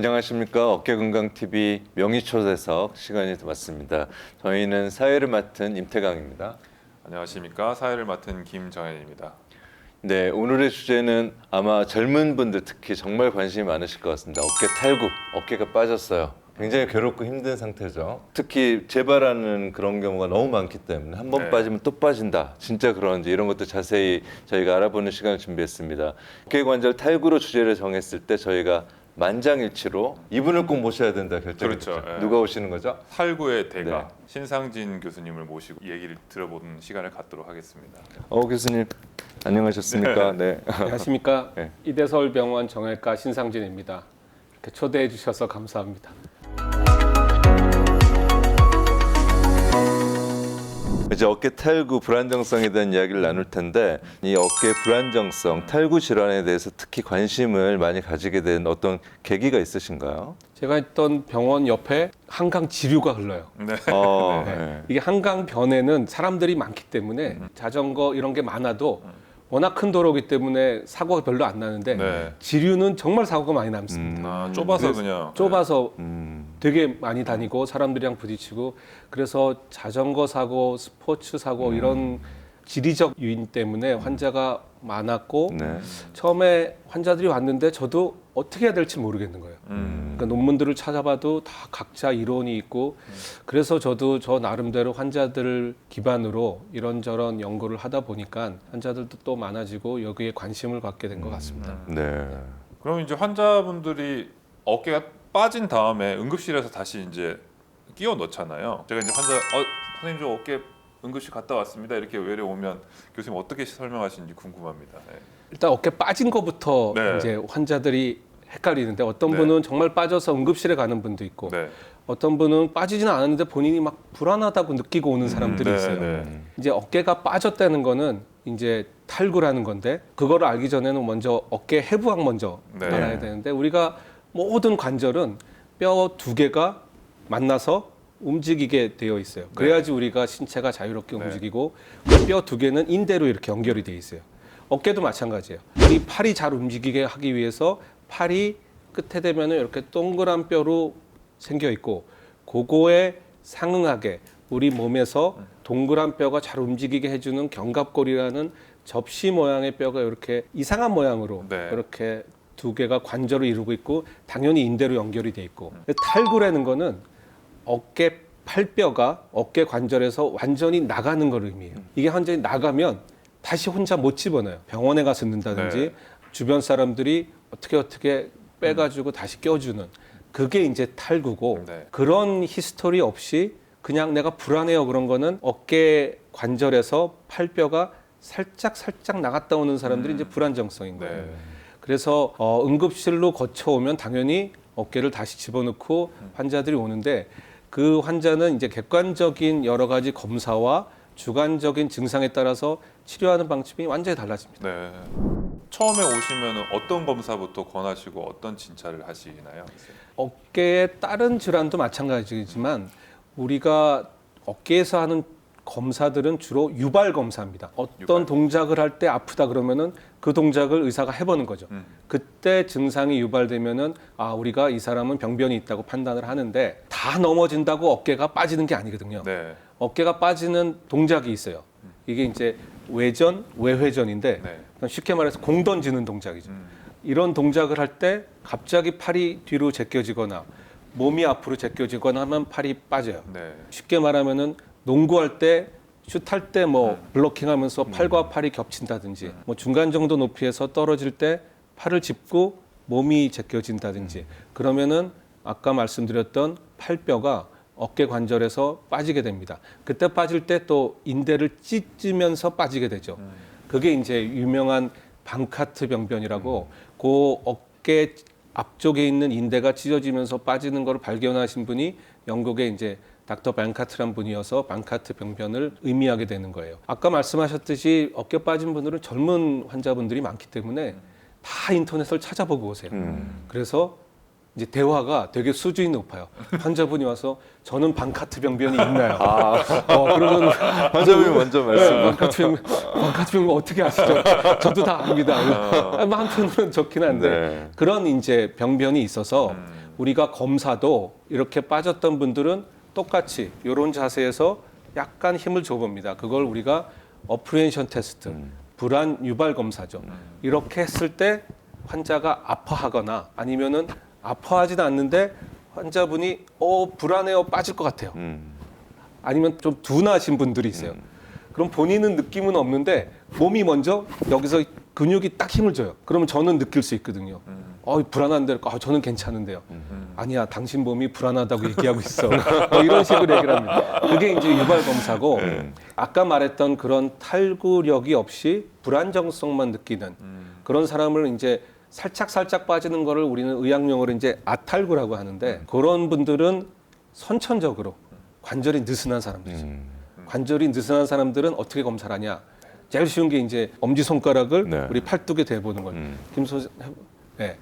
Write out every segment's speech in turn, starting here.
안녕하십니까. 어깨건강TV 명의초대석 시간이 왔습니다. 저희는 사회를 맡은 임태강입니다. 안녕하십니까. 사회를 맡은 김정현입니다. 네, 오늘의 주제는 아마 젊은 분들 특히 정말 관심이 많으실 것 같습니다. 어깨 탈구, 어깨가 빠졌어요. 굉장히 괴롭고 힘든 상태죠. 특히 재발하는 그런 경우가 너무 많기 때문에 한 번 빠지면 또 빠진다. 진짜 그런지 이런 것도 자세히 저희가 알아보는 시간을 준비했습니다. 어깨관절 탈구로 주제를 정했을 때 저희가 만장일치로 이분을 꼭 모셔야 된다 결정했죠. 그렇죠. 예. 누가 오시는 거죠? 탈구의 대가 네. 신상진 교수님을 모시고 얘기를 들어보는 시간을 갖도록 하겠습니다. 교수님 안녕하셨습니까? 네. 안녕하십니까. 네. 이대서울병원 정형외과 신상진입니다. 이렇게 초대해 주셔서 감사합니다. 이제 어깨 탈구 불안정성에 대한 이야기를 나눌 텐데 이 어깨 불안정성, 탈구 질환에 대해서 특히 관심을 많이 가지게 된 어떤 계기가 있으신가요? 제가 있던 병원 옆에 한강 지류가 흘러요. 네. 네. 이게 한강변에는 사람들이 많기 때문에 자전거 이런 게 많아도 워낙 큰 도로이기 때문에 사고가 별로 안 나는데 네. 지류는 정말 사고가 많이 남습니다. 좁아서 그냥 좁아서 되게 많이 다니고 사람들이랑 부딪히고 그래서 자전거 사고, 스포츠 사고 이런 지리적 요인 때문에 환자가 많았고 네. 처음에 환자들이 왔는데 저도 어떻게 해야 될지 모르겠는 거예요. 그러니까 논문들을 찾아봐도 다 각자 이론이 있고 그래서 저도 저 나름대로 환자들을 기반으로 이런저런 연구를 하다 보니까 환자들도 또 많아지고 여기에 관심을 갖게 된 것 같습니다. 네. 그럼 이제 환자분들이 어깨가 빠진 다음에 응급실에서 다시 이제 끼워 넣잖아요. 제가 이제 환자 선생님 저 어깨 응급실 갔다 왔습니다. 이렇게 외래 오면 교수님 어떻게 설명하시는지 궁금합니다. 네. 일단 어깨 빠진 것부터 네. 이제 환자들이 헷갈리는데 어떤 네. 분은 정말 빠져서 응급실에 가는 분도 있고 네. 어떤 분은 빠지지는 않았는데 본인이 막 불안하다고 느끼고 오는 사람들이 네, 있어요. 네. 이제 어깨가 빠졌다는 거는 이제 탈구라는 건데 그거를 알기 전에는 먼저 어깨 해부학 먼저 네. 알아야 되는데 우리가 모든 관절은 뼈 두 개가 만나서 움직이게 되어 있어요. 그래야지 우리가 신체가 자유롭게 네. 움직이고 뼈 두 개는 인대로 이렇게 연결이 되어 있어요. 어깨도 마찬가지예요. 우리 팔이 잘 움직이게 하기 위해서 팔이 끝에 되면은 이렇게 동그란 뼈로 생겨 있고 그거에 상응하게 우리 몸에서 동그란 뼈가 잘 움직이게 해주는 견갑골이라는 접시 모양의 뼈가 이렇게 이상한 모양으로 네. 이렇게 두 개가 관절을 이루고 있고 당연히 인대로 연결이 돼 있고 탈구라는 거는 어깨 팔뼈가 어깨 관절에서 완전히 나가는 걸 의미해요. 이게 완전히 나가면 다시 혼자 못 집어넣어요. 병원에 가서 넣는다든지 네. 주변 사람들이 어떻게 빼가지고 다시 껴주는 그게 이제 탈구고 네. 그런 히스토리 없이 그냥 내가 불안해요 그런 거는 어깨 관절에서 팔뼈가 살짝 나갔다 오는 사람들이 이제 불안정성인 거예요. 네. 그래서 응급실로 거쳐오면 당연히 어깨를 다시 집어넣고 환자들이 오는데 그 환자는 이제 객관적인 여러 가지 검사와 주관적인 증상에 따라서 치료하는 방침이 완전히 달라집니다. 네. 처음에 오시면 어떤 검사부터 권하시고 어떤 진찰을 하시나요? 어깨의 다른 질환도 마찬가지지만 우리가 어깨에서 하는 검사들은 주로 유발 검사입니다. 어떤 유발. 동작을 할 때 아프다 그러면은 그 동작을 의사가 해보는 거죠. 그때 증상이 유발되면은 우리가 이 사람은 병변이 있다고 판단을 하는데 다 넘어진다고 어깨가 빠지는 게 아니거든요. 네. 어깨가 빠지는 동작이 있어요. 이게 이제 외전, 외회전인데 네. 쉽게 말해서 공 던지는 동작이죠. 이런 동작을 할 때 갑자기 팔이 뒤로 제껴지거나 몸이 앞으로 제껴지거나 하면 팔이 빠져요. 네. 쉽게 말하면은 농구할 때 슛할 때 뭐 블로킹하면서 팔과 팔이 겹친다든지 뭐 중간 정도 높이에서 떨어질 때 팔을 짚고 몸이 제껴진다든지 그러면은 아까 말씀드렸던 팔뼈가 어깨 관절에서 빠지게 됩니다. 그때 빠질 때 또 인대를 찢으면서 빠지게 되죠. 그게 이제 유명한 방카트 병변이라고 그 어깨 앞쪽에 있는 인대가 찢어지면서 빠지는 걸 발견하신 분이 영국에 이제 닥터 방카트란 분이어서 방카트 병변을 의미하게 되는 거예요. 아까 말씀하셨듯이 어깨 빠진 분들은 젊은 환자분들이 많기 때문에 다 인터넷을 찾아보고 오세요. 그래서 이제 대화가 되게 수준이 높아요. 환자분이 와서 저는 방카트 병변이 있나요? 그러면 환자분이 먼저 말씀. 방카트 병변 어떻게 아시죠? 저도 다 압니다. 한편으로는 좋긴 한데 네. 그런 이제 병변이 있어서 우리가 검사도 이렇게 빠졌던 분들은 똑같이 이런 자세에서 약간 힘을 줘봅니다. 그걸 우리가 어프리엔션 테스트, 불안 유발 검사죠. 이렇게 했을 때 환자가 아파하거나 아니면은 아파하지는 않는데 환자분이 불안해요, 빠질 것 같아요. 아니면 좀 둔하신 분들이 있어요. 그럼 본인은 느낌은 없는데 몸이 먼저 여기서 근육이 딱 힘을 줘요. 그러면 저는 느낄 수 있거든요. 불안한데, 저는 괜찮은데요. 아니야, 당신 몸이 불안하다고 얘기하고 있어. 뭐 이런 식으로 얘기를 합니다. 그게 이제 유발 검사고, 아까 말했던 그런 탈구력이 없이 불안정성만 느끼는 그런 사람을 이제 살짝 빠지는 거를 우리는 의학용어로 이제 아탈구라고 하는데, 그런 분들은 선천적으로 관절이 느슨한 사람들이죠. 관절이 느슨한 사람들은 어떻게 검사를 하냐? 제일 쉬운 게 이제 엄지손가락을 네. 우리 팔뚝에 대보는 거예요. 김소장, 네.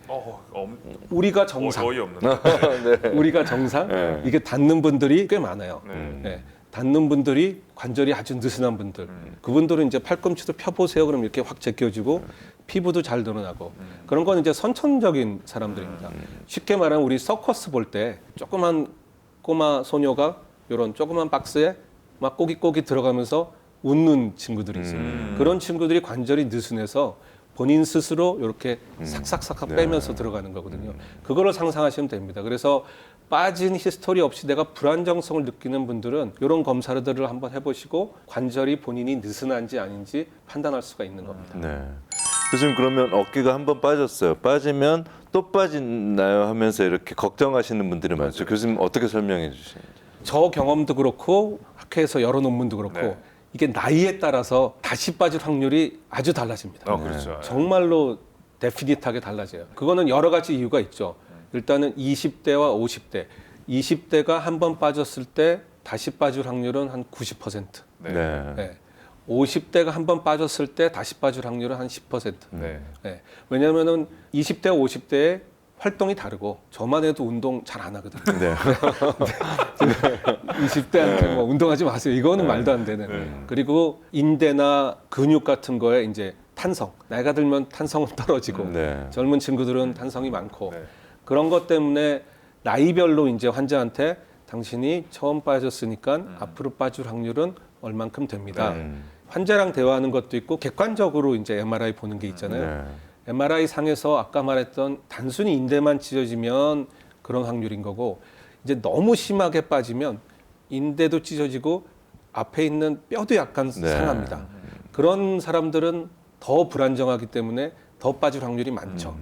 우리가 정상, 어이 없는데. 우리가 정상, 네. 이게 닿는 분들이 꽤 많아요. 네. 네. 닿는 분들이 관절이 아주 느슨한 분들, 그분들은 이제 팔꿈치도 펴보세요. 그럼 이렇게 확 제껴지고 피부도 잘 드러나고 그런 건 이제 선천적인 사람들입니다. 쉽게 말하면 우리 서커스 볼 때 조그만 꼬마 소녀가 이런 조그만 박스에 막 꼬깃꼬깃 들어가면서 웃는 친구들이 있어요. 그런 친구들이 관절이 느슨해서 본인 스스로 이렇게 삭삭삭 빼면서 들어가는 거거든요. 그거를 상상하시면 됩니다. 그래서 빠진 히스토리 없이 내가 불안정성을 느끼는 분들은 이런 검사들을 한번 해보시고 관절이 본인이 느슨한지 아닌지 판단할 수가 있는 겁니다. 네. 교수님 그러면 어깨가 한번 빠졌어요. 빠지면 또 빠지나요 하면서 이렇게 걱정하시는 분들이 많죠. 교수님 어떻게 설명해 주시는지. 저 경험도 그렇고 학회에서 여러 논문도 그렇고 네. 이게 나이에 따라서 다시 빠질 확률이 아주 달라집니다. 그렇죠. 정말로 데피니트하게 달라져요. 그거는 여러 가지 이유가 있죠. 일단은 20대와 50대. 20대가 한 번 빠졌을 때 다시 빠질 확률은 한 90%. 네. 네. 네. 50대가 한 번 빠졌을 때 다시 빠질 확률은 한 10%. 네. 네. 왜냐하면은 20대, 50대의 활동이 다르고 저만 해도 운동 잘 안 하거든요. 네. 20대한테 뭐 운동하지 마세요. 이거는 말도 안 되는. 그리고 인대나 근육 같은 거에 이제 탄성. 나이가 들면 탄성은 떨어지고 네. 젊은 친구들은 탄성이 많고 네. 그런 것 때문에 나이별로 이제 환자한테 당신이 처음 빠졌으니까 앞으로 빠질 확률은 얼만큼 됩니다. 환자랑 대화하는 것도 있고 객관적으로 이제 MRI 보는 게 있잖아요. 네. MRI 상에서 아까 말했던 단순히 인대만 찢어지면 그런 확률인 거고 이제 너무 심하게 빠지면 인대도 찢어지고 앞에 있는 뼈도 약간 네. 상합니다. 그런 사람들은 더 불안정하기 때문에 더 빠질 확률이 많죠.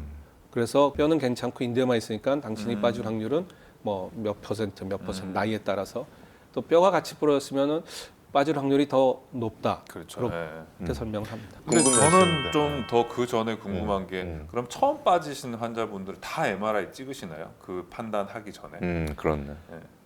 그래서 뼈는 괜찮고 인대만 있으니까 당신이 빠질 확률은 뭐 몇 퍼센트, 몇 퍼센트 나이에 따라서 또 뼈가 같이 부러졌으면은 빠질 확률이 더 높다. 그렇죠. 그렇게 네. 설명을 합니다. 근데 궁금해하시는데. 저는 좀 더 그 전에 궁금한 게 그럼 처음 빠지신 환자분들 다 MRI 찍으시나요? 그 판단하기 전에 그렇네.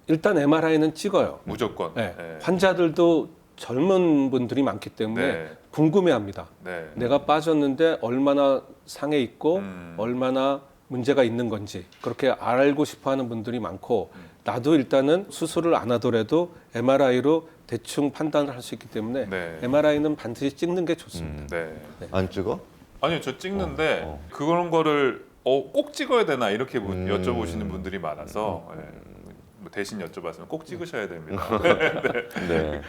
일단 MRI는 찍어요. 무조건. 네. 네. 환자들도 젊은 분들이 많기 때문에 네. 궁금해합니다. 네. 내가 빠졌는데 얼마나 상해 있고 음. 얼마나 문제가 있는 건지 그렇게 알고 싶어하는 분들이 많고 나도 일단은 수술을 안 하더라도 MRI로 대충 판단을 할 수 있기 때문에 네. MRI는 반드시 찍는 게 좋습니다. 네. 안 찍어? 아니요, 저 찍는데 그런 거를 꼭 찍어야 되나 이렇게 여쭤보시는 분들이 많아서 뭐 대신 여쭤봤으면 꼭 찍으셔야 됩니다. 네.